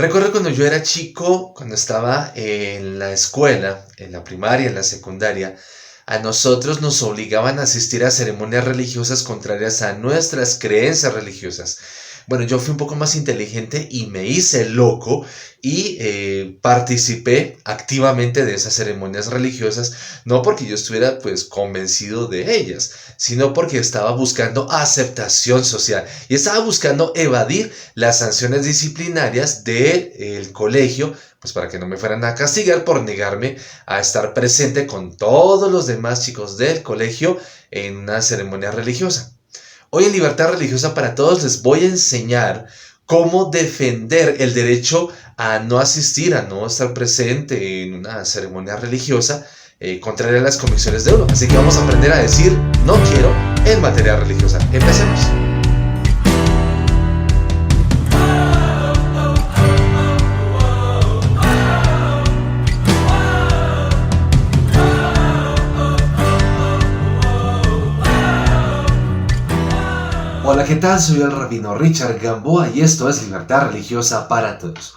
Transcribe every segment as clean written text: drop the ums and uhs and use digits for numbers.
Recuerdo cuando yo era chico, cuando estaba en la escuela, en la primaria, en la secundaria, a nosotros nos obligaban a asistir a ceremonias religiosas contrarias a nuestras creencias religiosas. Bueno, yo fui un poco más inteligente y me hice loco y participé activamente de esas ceremonias religiosas, no porque yo estuviera pues convencido de ellas, sino porque estaba buscando aceptación social y estaba buscando evadir las sanciones disciplinarias del colegio, pues para que no me fueran a castigar por negarme a estar presente con todos los demás chicos del colegio en una ceremonia religiosa. Hoy en Libertad Religiosa para Todos les voy a enseñar cómo defender el derecho a no asistir, a no estar presente en una ceremonia religiosa contraria a las convicciones de uno. Así que vamos a aprender a decir no quiero en materia religiosa. Empecemos. Hola, ¿qué tal? Soy el rabino Richard Gamboa y esto es Libertad Religiosa para Todos.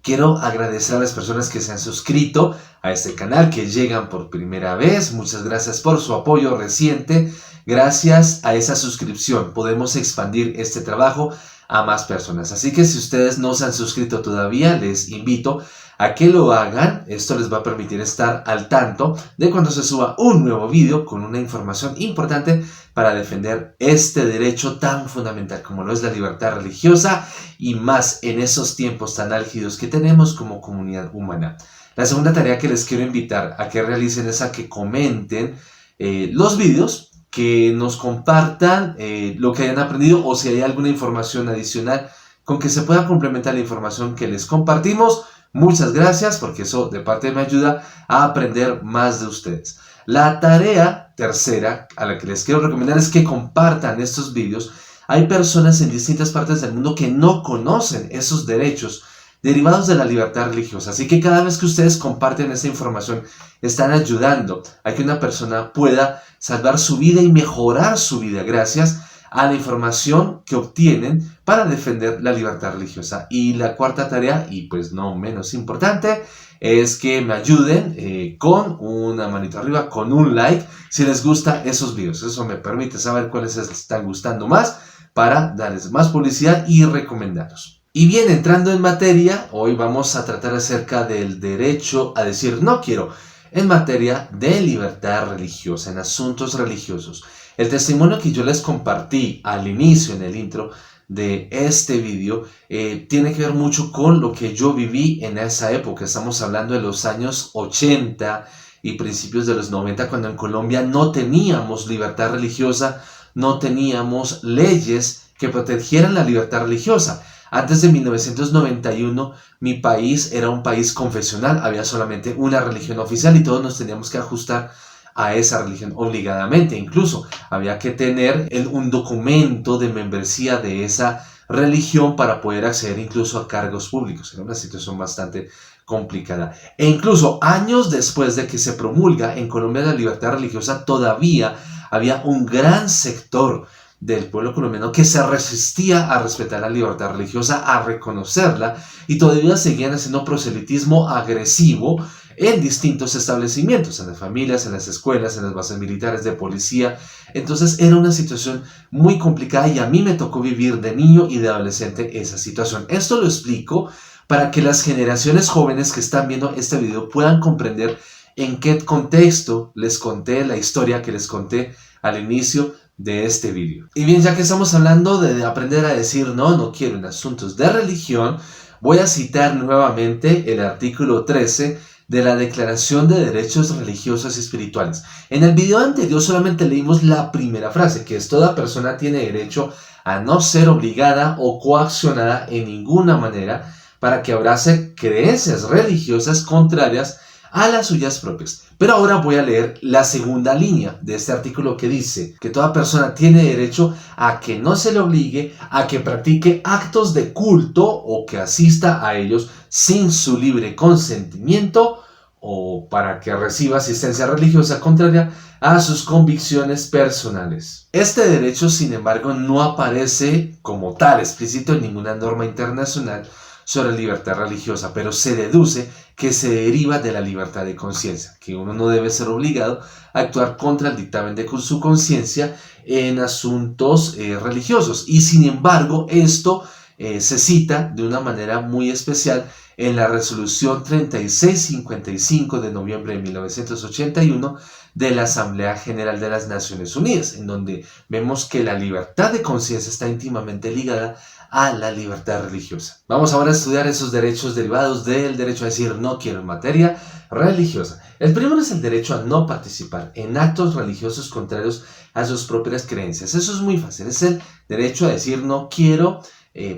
Quiero agradecer a las personas que se han suscrito a este canal, que llegan por primera vez. Muchas gracias por su apoyo reciente. Gracias a esa suscripción podemos expandir este trabajo a más personas. Así que si ustedes no se han suscrito todavía, les invito a que lo hagan. Esto les va a permitir estar al tanto de cuando se suba un nuevo video con una información importante para defender este derecho tan fundamental como lo es la libertad religiosa y más en esos tiempos tan álgidos que tenemos como comunidad humana. La segunda tarea que les quiero invitar a que realicen es a que comenten los videos, que nos compartan lo que hayan aprendido o si hay alguna información adicional con que se pueda complementar la información que les compartimos. Muchas gracias porque eso de parte me ayuda a aprender más de ustedes. La tarea tercera a la que les quiero recomendar es que compartan estos vídeos. Hay personas en distintas partes del mundo que no conocen esos derechos derivados de la libertad religiosa. Así que cada vez que ustedes comparten esa información, están ayudando a que una persona pueda salvar su vida y mejorar su vida gracias a la información que obtienen para defender la libertad religiosa. Y la cuarta tarea, y pues no menos importante, es que me ayuden con una manito arriba, con un like, si les gustan esos videos. Eso me permite saber cuáles les están gustando más para darles más publicidad y recomendarlos. Y bien, entrando en materia, hoy vamos a tratar acerca del derecho a decir no quiero en materia de libertad religiosa, en asuntos religiosos. El testimonio que yo les compartí al inicio, en el intro de este video, tiene que ver mucho con lo que yo viví en esa época. Estamos hablando de los años 80 y principios de los 90, cuando en Colombia no teníamos libertad religiosa, no teníamos leyes que protegieran la libertad religiosa. Antes de 1991, mi país era un país confesional, había solamente una religión oficial y todos nos teníamos que ajustar a esa religión obligadamente. Incluso había que tener un documento de membresía de esa religión para poder acceder incluso a cargos públicos. Era una situación bastante complicada. E incluso años después de que se promulga en Colombia la libertad religiosa, todavía había un gran sector del pueblo colombiano que se resistía a respetar la libertad religiosa, a reconocerla, y todavía seguían haciendo proselitismo agresivo en distintos establecimientos, en las familias, en las escuelas, en las bases militares de policía. Entonces era una situación muy complicada y a mí me tocó vivir de niño y de adolescente esa situación. Esto lo explico para que las generaciones jóvenes que están viendo este video puedan comprender en qué contexto les conté la historia que les conté al inicio de este video. Y bien, ya que estamos hablando de aprender a decir no quiero en asuntos de religión, voy a citar nuevamente el artículo 13 de la Declaración de Derechos Religiosos y Espirituales. En el video anterior solamente leímos la primera frase, que es: toda persona tiene derecho a no ser obligada o coaccionada en ninguna manera para que abrace creencias religiosas contrarias a las suyas propias. Pero ahora voy a leer la segunda línea de este artículo, que dice que toda persona tiene derecho a que no se le obligue a que practique actos de culto o que asista a ellos sin su libre consentimiento o para que reciba asistencia religiosa contraria a sus convicciones personales. Este derecho, sin embargo, no aparece como tal explícito en ninguna norma internacional, sobre libertad religiosa, pero se deduce que se deriva de la libertad de conciencia, que uno no debe ser obligado a actuar contra el dictamen de su conciencia en asuntos religiosos. Y sin embargo, esto se cita de una manera muy especial en la resolución 3655 de noviembre de 1981 de la Asamblea General de las Naciones Unidas, en donde vemos que la libertad de conciencia está íntimamente ligada a la libertad religiosa. Vamos ahora a estudiar esos derechos derivados del derecho a decir no quiero en materia religiosa. El primero es el derecho a no participar en actos religiosos contrarios a sus propias creencias. Eso es muy fácil, es el derecho a decir no quiero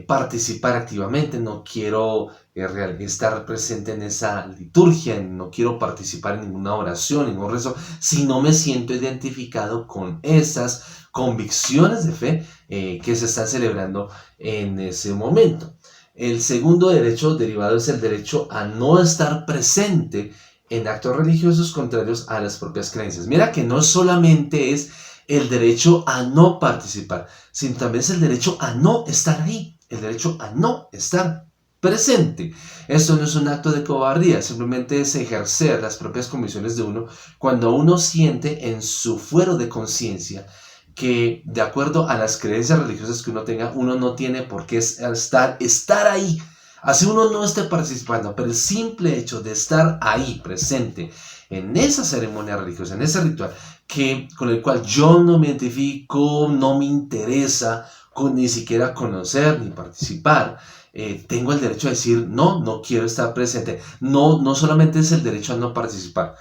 participar activamente, no quiero estar presente en esa liturgia, no quiero participar en ninguna oración, en ningún rezo, si no me siento identificado con esas convicciones de fe que se están celebrando en ese momento. El segundo derecho derivado es el derecho a no estar presente en actos religiosos contrarios a las propias creencias. Mira que no solamente es el derecho a no participar, sino también es el derecho a no estar ahí, el derecho a no estar presente. Esto no es un acto de cobardía, simplemente es ejercer las propias convicciones de uno cuando uno siente en su fuero de conciencia que de acuerdo a las creencias religiosas que uno tenga, uno no tiene por qué estar ahí. Así uno no esté participando, pero el simple hecho de estar ahí presente en esa ceremonia religiosa, en ese ritual, con el cual yo no me identifico, no me interesa ni siquiera conocer ni participar, tengo el derecho a decir no quiero estar presente. No solamente es el derecho a no participar,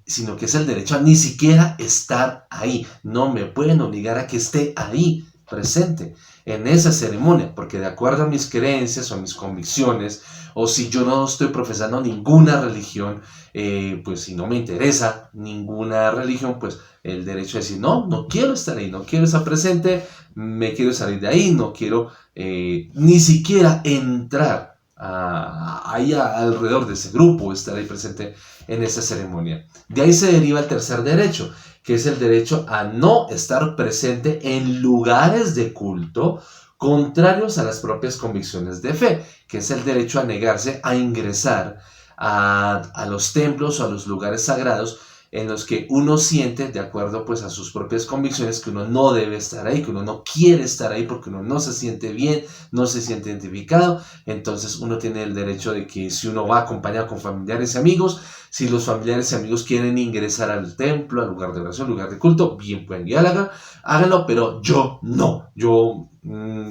sino que es el derecho a ni siquiera estar ahí. No me pueden obligar a que esté ahí presente en esa ceremonia, porque de acuerdo a mis creencias o a mis convicciones, o si yo no estoy profesando ninguna religión, pues si no me interesa ninguna religión, pues el derecho a decir no quiero estar ahí, no quiero estar presente, me quiero salir de ahí, no quiero ni siquiera entrar ahí alrededor de ese grupo, estar ahí presente en esa ceremonia. De ahí se deriva el tercer derecho, que es el derecho a no estar presente en lugares de culto contrarios a las propias convicciones de fe, que es el derecho a negarse a ingresar a los templos o a los lugares sagrados en los que uno siente, de acuerdo pues a sus propias convicciones, que uno no debe estar ahí, que uno no quiere estar ahí porque uno no se siente bien, no se siente identificado. Entonces uno tiene el derecho de que si uno va acompañado con familiares y amigos, si los familiares y amigos quieren ingresar al templo, al lugar de oración, al lugar de culto, bien pueden ir, háganlo, pero yo no. Yo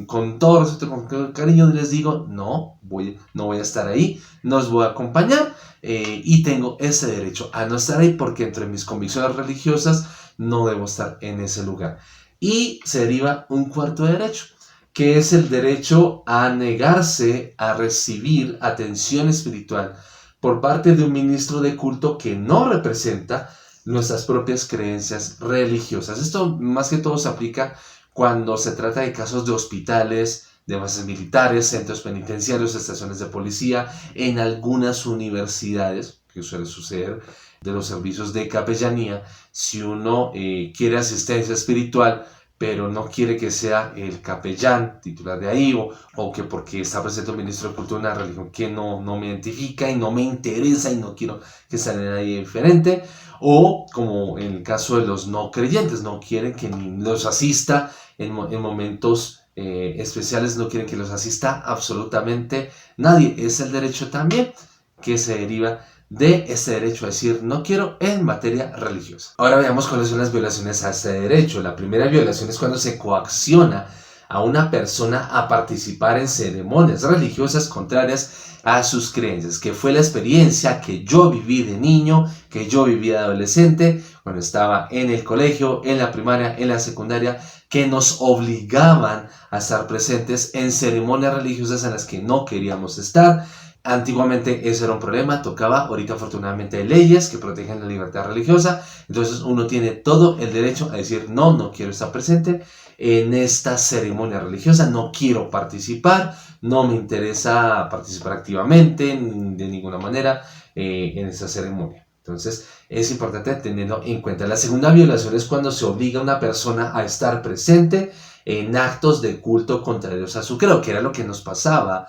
con todo respeto, con cariño les digo, no voy a estar ahí, no os voy a acompañar. Y tengo ese derecho a no estar ahí porque entre mis convicciones religiosas no debo estar en ese lugar. Y se deriva un cuarto derecho, que es el derecho a negarse a recibir atención espiritual por parte de un ministro de culto que no representa nuestras propias creencias religiosas. Esto más que todo se aplica cuando se trata de casos de hospitales, de bases militares, centros penitenciarios, estaciones de policía, en algunas universidades, que suele suceder, de los servicios de capellanía. Si uno quiere asistencia espiritual, pero no quiere que sea el capellán titular de ahí, o que porque está presente un ministro de culto de una religión que no me identifica y no me interesa y no quiero que sea nadie diferente, o como en el caso de los no creyentes, no quieren que ni los asista en momentos especiales, no quieren que los asista absolutamente nadie. Es el derecho también que se deriva de este derecho a decir no quiero en materia religiosa. Ahora veamos cuáles son las violaciones a este derecho. La primera violación es cuando se coacciona a una persona a participar en ceremonias religiosas contrarias a sus creencias, que fue la experiencia que yo viví de niño, que yo viví de adolescente, cuando estaba en el colegio, en la primaria, en la secundaria, que nos obligaban a estar presentes en ceremonias religiosas en las que no queríamos estar. Antiguamente eso era un problema, tocaba, ahorita afortunadamente hay leyes que protegen la libertad religiosa, entonces uno tiene todo el derecho a decir no quiero estar presente en esta ceremonia religiosa, no quiero participar, no me interesa participar activamente de ninguna manera en esta ceremonia. Entonces es importante tenerlo en cuenta. La segunda violación es cuando se obliga a una persona a estar presente en actos de culto contrarios a su credo, que era lo que nos pasaba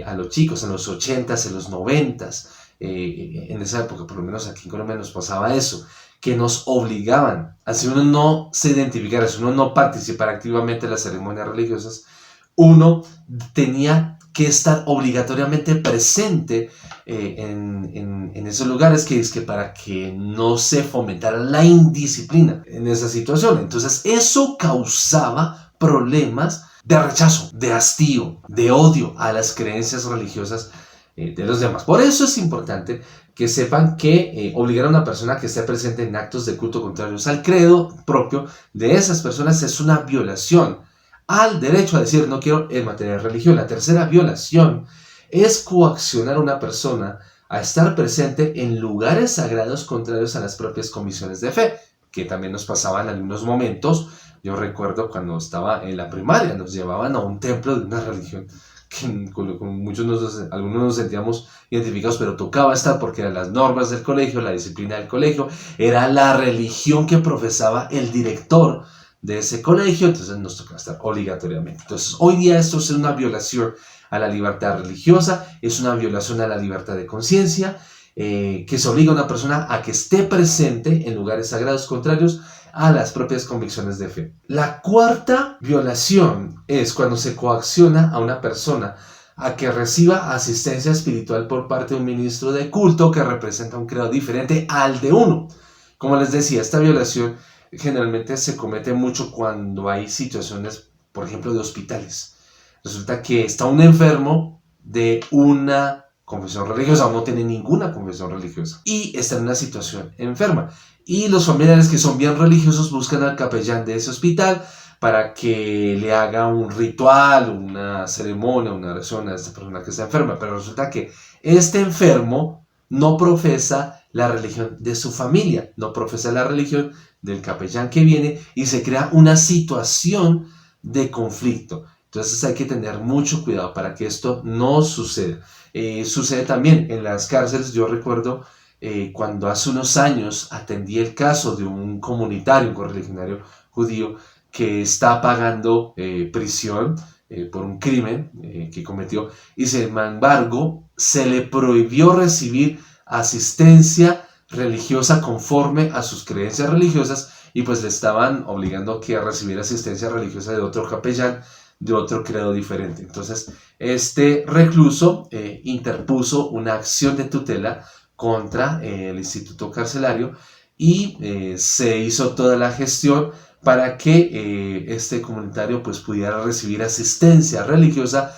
a los chicos en los 80s, en los 90s. En esa época, por lo menos aquí en Colombia, nos pasaba eso, que nos obligaban, así uno no se identificara, si uno no participara activamente en las ceremonias religiosas, uno tenía que estar obligatoriamente presente en esos lugares, que es que para que no se fomentara la indisciplina en esa situación. Entonces eso causaba problemas de rechazo, de hastío, de odio a las creencias religiosas de los demás. Por eso es importante que sepan que obligar a una persona que esté presente en actos de culto contrarios al credo propio de esas personas es una violación al derecho a decir no quiero en materia de religión. La tercera violación es coaccionar a una persona a estar presente en lugares sagrados contrarios a las propias convicciones de fe, que también nos pasaba en algunos momentos. Yo recuerdo cuando estaba en la primaria, nos llevaban a un templo de una religión que con muchos algunos nos sentíamos identificados, pero tocaba estar porque eran las normas del colegio, la disciplina del colegio, era la religión que profesaba el director de ese colegio, entonces nos tocaba estar obligatoriamente. Entonces hoy día esto es una violación a la libertad religiosa, es una violación a la libertad de conciencia, que se obliga a una persona a que esté presente en lugares sagrados contrarios a las propias convicciones de fe. La cuarta violación es cuando se coacciona a una persona a que reciba asistencia espiritual por parte de un ministro de culto que representa un credo diferente al de uno. Como les decía, esta violación generalmente se comete mucho cuando hay situaciones, por ejemplo, de hospitales. Resulta que está un enfermo de una confesión religiosa o no tiene ninguna confesión religiosa y está en una situación enferma. Y los familiares que son bien religiosos buscan al capellán de ese hospital para que le haga un ritual, una ceremonia, una oración a esta persona que está enferma. Pero resulta que este enfermo no profesa la religión de su familia, no profesa la religión del capellán que viene y se crea una situación de conflicto. Entonces hay que tener mucho cuidado para que esto no suceda. Sucede también en las cárceles. Yo recuerdo cuando hace unos años atendí el caso de un comunitario, un correligionario judío, que está pagando prisión por un crimen que cometió y sin embargo se le prohibió recibir asistencia religiosa conforme a sus creencias religiosas y pues le estaban obligando a que recibiera asistencia religiosa de otro capellán de otro credo diferente. Entonces este recluso interpuso una acción de tutela contra el instituto carcelario y se hizo toda la gestión para que este comunitario pues pudiera recibir asistencia religiosa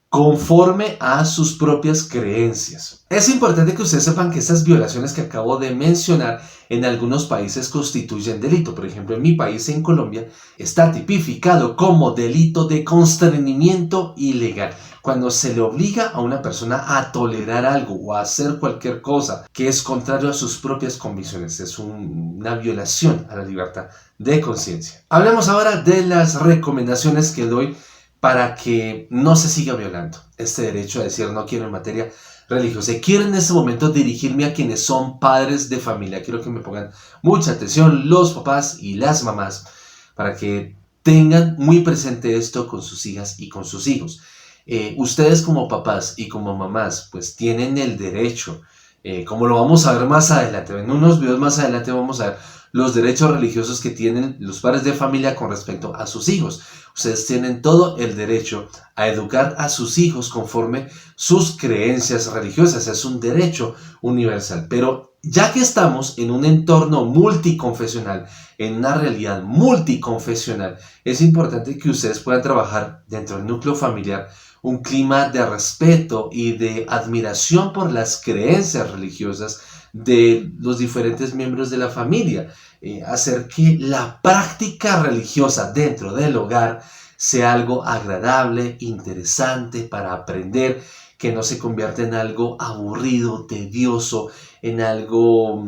conforme a sus propias creencias. Es importante que ustedes sepan que estas violaciones que acabo de mencionar en algunos países constituyen delito. Por ejemplo, en mi país, en Colombia, está tipificado como delito de constreñimiento ilegal. Cuando se le obliga a una persona a tolerar algo o a hacer cualquier cosa que es contrario a sus propias convicciones, es una violación a la libertad de conciencia. Hablemos ahora de las recomendaciones que doy para que no se siga violando este derecho a decir no quiero en materia religiosa. Quiero en este momento dirigirme a quienes son padres de familia. Quiero que me pongan mucha atención los papás y las mamás para que tengan muy presente esto con sus hijas y con sus hijos. Ustedes como papás y como mamás pues tienen el derecho, como lo vamos a ver más adelante, en unos videos más adelante vamos a ver los derechos religiosos que tienen los padres de familia con respecto a sus hijos. Ustedes tienen todo el derecho a educar a sus hijos conforme sus creencias religiosas. Es un derecho universal. Pero ya que estamos en un entorno multiconfesional, en una realidad multiconfesional, es importante que ustedes puedan trabajar dentro del núcleo familiar un clima de respeto y de admiración por las creencias religiosas de los diferentes miembros de la familia, hacer que la práctica religiosa dentro del hogar sea algo agradable, interesante para aprender, que no se convierta en algo aburrido, tedioso, en algo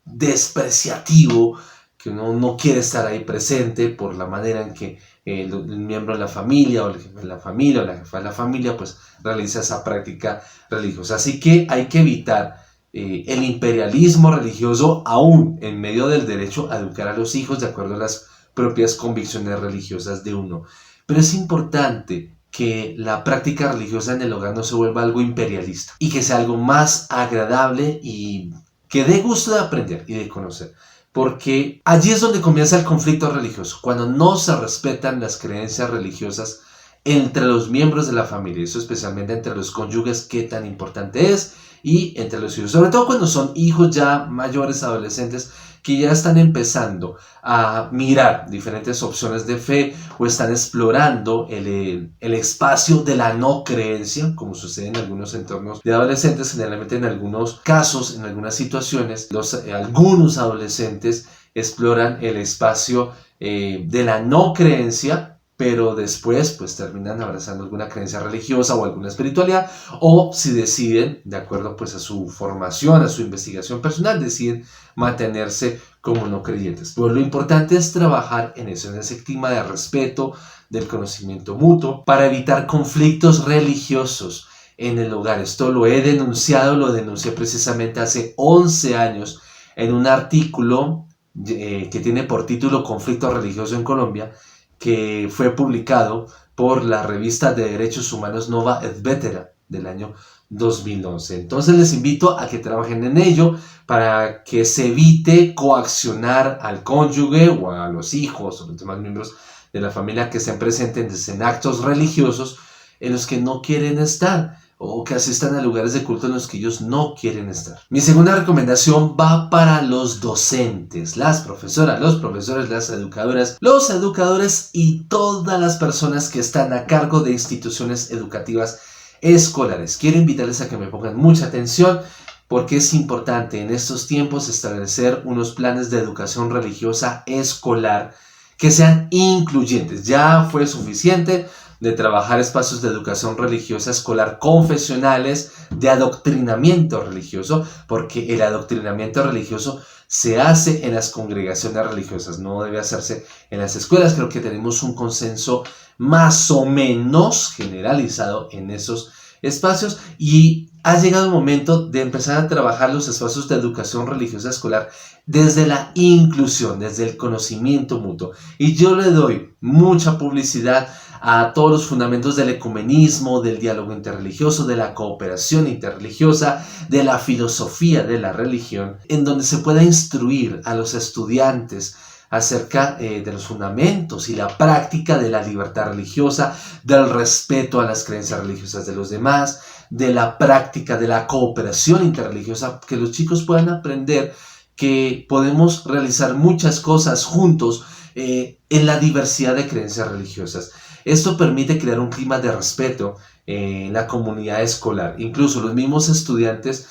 despreciativo, que uno no quiere estar ahí presente por la manera en que el miembro de la familia o el jefe de la familia o la jefa de la familia pues realiza esa práctica religiosa. Así que hay que evitar el imperialismo religioso aún en medio del derecho a educar a los hijos de acuerdo a las propias convicciones religiosas de uno. Pero es importante que la práctica religiosa en el hogar no se vuelva algo imperialista y que sea algo más agradable y que dé gusto de aprender y de conocer. Porque allí es donde comienza el conflicto religioso, cuando no se respetan las creencias religiosas entre los miembros de la familia, eso especialmente entre los cónyuges, qué tan importante es, y entre los hijos, sobre todo cuando son hijos ya mayores, adolescentes, que ya están empezando a mirar diferentes opciones de fe o están explorando el espacio de la no creencia, como sucede en algunos entornos de adolescentes, generalmente en algunos casos, en algunas situaciones, algunos adolescentes exploran el espacio de la no creencia, pero después pues terminan abrazando alguna creencia religiosa o alguna espiritualidad, o si deciden, de acuerdo pues a su formación, a su investigación personal, deciden mantenerse como no creyentes. Pero lo importante es trabajar en eso, en ese clima de respeto, del conocimiento mutuo, para evitar conflictos religiosos en el hogar. Esto lo he denunciado, lo denuncié precisamente hace 11 años en un artículo que tiene por título Conflicto religioso en Colombia, que fue publicado por la revista de derechos humanos Nova et Vetera del año 2011. Entonces les invito a que trabajen en ello para que se evite coaccionar al cónyuge o a los hijos o los demás miembros de la familia que estén presentes en actos religiosos en los que no quieren estar, o que asistan a lugares de culto en los que ellos no quieren estar. Mi segunda recomendación va para los docentes, las profesoras, los profesores, las educadoras, los educadores y todas las personas que están a cargo de instituciones educativas escolares. Quiero invitarles a que me pongan mucha atención porque es importante en estos tiempos establecer unos planes de educación religiosa escolar que sean incluyentes. Ya fue suficiente de trabajar espacios de educación religiosa escolar confesionales, de adoctrinamiento religioso, porque el adoctrinamiento religioso se hace en las congregaciones religiosas, no debe hacerse en las escuelas. Creo que tenemos un consenso más o menos generalizado en esos espacios y ha llegado el momento de empezar a trabajar los espacios de educación religiosa escolar desde la inclusión, desde el conocimiento mutuo. Y yo le doy mucha publicidad a todos los fundamentos del ecumenismo, del diálogo interreligioso, de la cooperación interreligiosa, de la filosofía de la religión, en donde se pueda instruir a los estudiantes acerca de los fundamentos y la práctica de la libertad religiosa, del respeto a las creencias religiosas de los demás, de la práctica de la cooperación interreligiosa, que los chicos puedan aprender que podemos realizar muchas cosas juntos en la diversidad de creencias religiosas. Esto permite crear un clima de respeto en la comunidad escolar. Incluso los mismos estudiantes,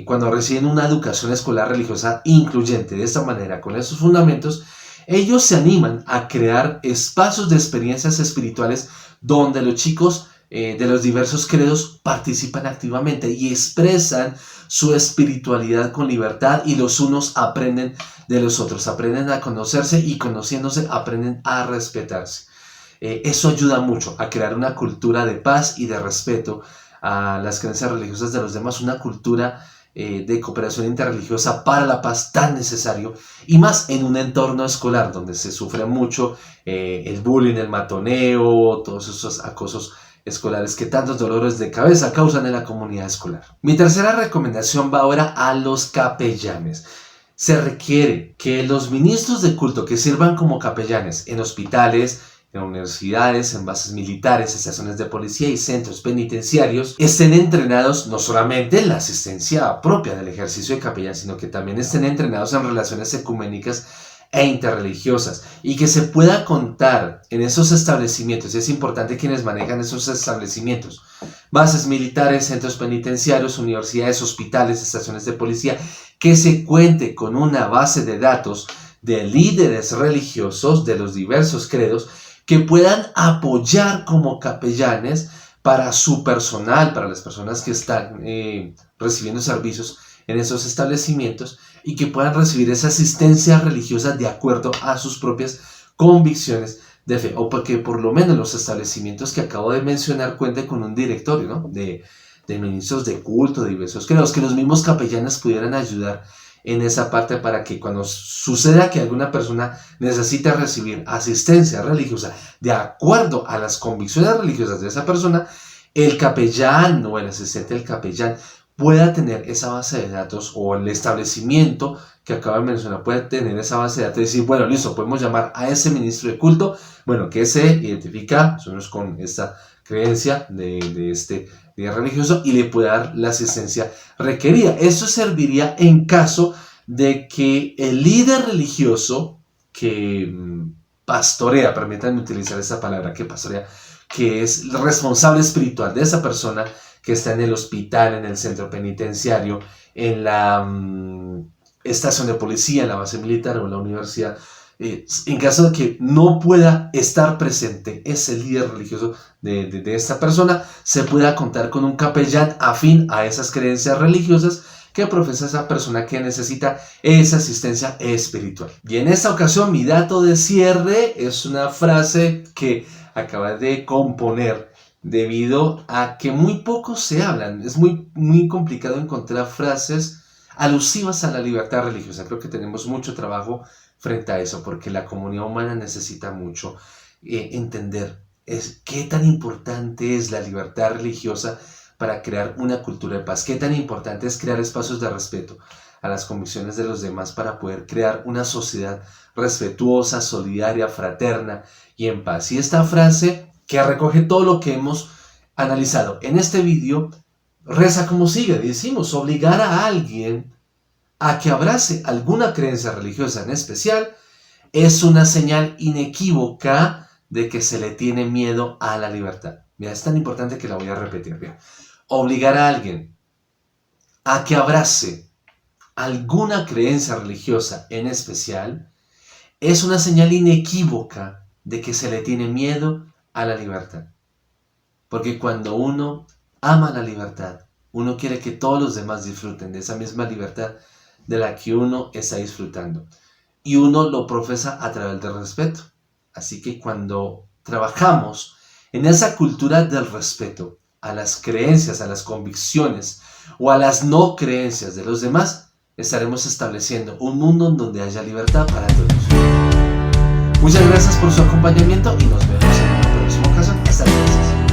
cuando reciben una educación escolar religiosa incluyente de esta manera, con esos fundamentos, ellos se animan a crear espacios de experiencias espirituales donde los chicos de los diversos credos participan activamente y expresan su espiritualidad con libertad, y los unos aprenden de los otros, aprenden a conocerse y conociéndose aprenden a respetarse. Eso ayuda mucho a crear una cultura de paz y de respeto a las creencias religiosas de los demás, una cultura de cooperación interreligiosa para la paz tan necesario, y más en un entorno escolar donde se sufre mucho el bullying, el matoneo, todos esos acosos escolares que tantos dolores de cabeza causan en la comunidad escolar. Mi tercera recomendación va ahora a los capellanes. Se requiere que los ministros de culto que sirvan como capellanes en hospitales, en universidades, en bases militares, estaciones de policía y centros penitenciarios estén entrenados no solamente en la asistencia propia del ejercicio de capellán, sino que también estén entrenados en relaciones ecuménicas e interreligiosas, y que se pueda contar en esos establecimientos. Es importante quienes manejan esos establecimientos, bases militares, centros penitenciarios, universidades, hospitales, estaciones de policía, que se cuente con una base de datos de líderes religiosos de los diversos credos que puedan apoyar como capellanes para su personal, para las personas que están recibiendo servicios en esos establecimientos, y que puedan recibir esa asistencia religiosa de acuerdo a sus propias convicciones de fe, o porque por lo menos los establecimientos que acabo de mencionar cuenten con un directorio, ¿no?, de ministros de culto, de diversos credos, que los mismos capellanes pudieran ayudar en esa parte para que cuando suceda que alguna persona necesita recibir asistencia religiosa de acuerdo a las convicciones religiosas de esa persona, el capellán o el asistente del capellán pueda tener esa base de datos, o el establecimiento que acaba de mencionar puede tener esa base de datos y decir, bueno, listo, podemos llamar a ese ministro de culto, bueno, que se identifica más o menos con esta creencia de este líder religioso y le puede dar la asistencia requerida. Eso serviría en caso de que el líder religioso que pastorea, permítanme utilizar esa palabra, que pastorea, que es el responsable espiritual de esa persona que está en el hospital, en el centro penitenciario, en la estación de policía, en la base militar o en la universidad, en caso de que no pueda estar presente ese líder religioso de esta persona, se pueda contar con un capellán afín a esas creencias religiosas que profesa esa persona que necesita esa asistencia espiritual. Y en esta ocasión mi dato de cierre es una frase que acaba de componer debido a que muy pocos se hablan. Es muy complicado encontrar frases alusivas a la libertad religiosa. Creo que tenemos mucho trabajo frente a eso, porque la comunidad humana necesita mucho entender qué tan importante es la libertad religiosa para crear una cultura de paz, qué tan importante es crear espacios de respeto a las convicciones de los demás para poder crear una sociedad respetuosa, solidaria, fraterna y en paz. Y esta frase, que recoge todo lo que hemos analizado en este vídeo, reza como sigue. Decimos: obligar a alguien a que abrace alguna creencia religiosa en especial es una señal inequívoca de que se le tiene miedo a la libertad. Mira, es tan importante que la voy a repetir. Mira. Obligar a alguien a que abrace alguna creencia religiosa en especial es una señal inequívoca de que se le tiene miedo a la libertad. Porque cuando uno ama la libertad, uno quiere que todos los demás disfruten de esa misma libertad de la que uno está disfrutando. Y uno lo profesa a través del respeto. Así que cuando trabajamos en esa cultura del respeto a las creencias, a las convicciones o a las no creencias de los demás, estaremos estableciendo un mundo en donde haya libertad para todos. Muchas gracias por su acompañamiento y nos vemos en una próxima ocasión. Hasta luego.